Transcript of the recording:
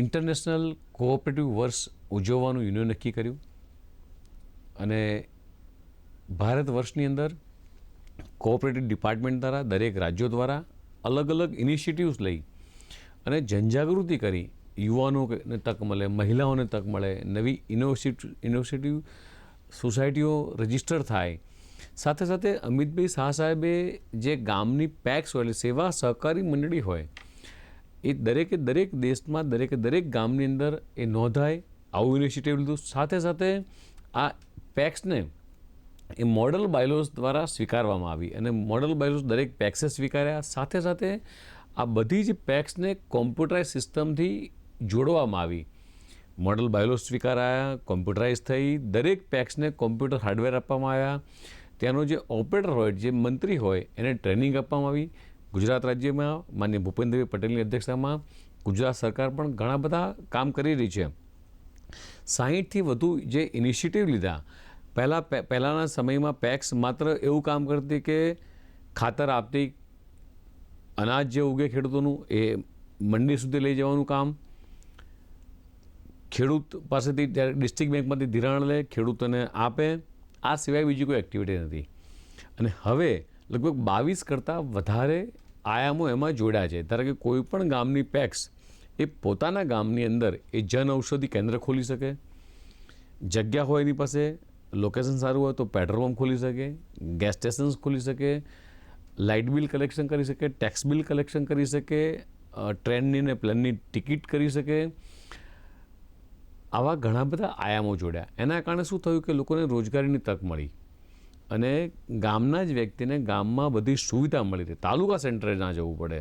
International cooperative વર્ષ ઉજવવાનું union નક્કી કર્યું અને ભારત વર્ષની અંદર કોઓપરેટિવ ડિપાર્ટમેન્ટ દ્વારા દરેક રાજ્યો દ્વારા અલગ અલગ ઇનિશિયેટિવ્સ લઈ અને જનજાગૃતિ કરી યુવાનોને તક મળે, મહિલાઓને તક મળે, નવી ઇનોવેટિવ સોસાયટીઓ રજીસ્ટર થાય. સાથે સાથે અમિતભાઈ શાહ સાહેબે જે ગામની પેક્સ હોય એટલે સેવા સહકારી મંડળી હોય એ દરેક દેશમાં દરેક ગામની અંદર એ નોંધાય આવું ઇનિશિયેટિવ લીધું. સાથે સાથે આ પેક્સને એ મોડલ બાયલોસ દ્વારા સ્વીકારવામાં આવી અને મોડલ બાયલોસ દરેક પેક્સે સ્વીકાર્યા. સાથે સાથે આ બધી જ પેક્સને કોમ્પ્યુટરાઇઝ સિસ્ટમથી જોડવામાં આવી. મોડલ બાયલોસ સ્વીકારાયા, કોમ્પ્યુટરાઇઝ થઈ, દરેક પેક્સને કોમ્પ્યુટર હાર્ડવેર આપવામાં આવ્યા. ત્યાંનો જે ઓપરેટર હોય, જે મંત્રી હોય એને ટ્રેનિંગ આપવામાં આવી. ગુજરાત રાજ્યમાં માનનીય ભૂપેન્દ્રભાઈ પટેલની અધ્યક્ષતામાં ગુજરાત સરકાર પણ ઘણા બધા કામ કરી રહી છે. 60થી વધુ જે ઇનિશિયેટિવ લીધા. પહેલાંના સમયમાં પેક્સ માત્ર એવું કામ કરતી કે ખાતર આપતી, અનાજ જે ઉગે ખેડૂતોનું એ મંડી સુધી લઈ જવાનું કામ, ખેડૂત પાસેથી ડિસ્ટ્રિક્ટ બેંકમાંથી ધિરાણ લે, ખેડૂતોને આપે, આ સિવાય બીજી કોઈ એક્ટિવિટી નથી. અને હવે લગભગ 22 કરતાં વધારે આયામો એમાં જોડ્યા છે. ધારો કે કોઈ પણ ગામની પેક્સ એ પોતાના ગામની અંદર એ જન ઔષધિ કેન્દ્ર ખોલી શકે, જગ્યા હોય એની પાસે, લોકેશન સારું હોય તો પેટ્રોલ પંપ ખોલી શકે, ગેસ સ્ટેશન્સ ખોલી શકે, લાઇટ બિલ કલેક્શન કરી શકે, ટેક્સ બિલ કલેક્શન કરી શકે, ટ્રેનની ને પ્લેનની ટિકિટ કરી શકે. આવા ઘણા બધા આયામો જોડ્યા. એના કારણે શું થયું કે લોકોને રોજગારીની તક મળી અને ગામના જ વ્યક્તિને ગામમાં બધી સુવિધા મળી રહી. તાલુકા સેન્ટરે ના જવું પડે.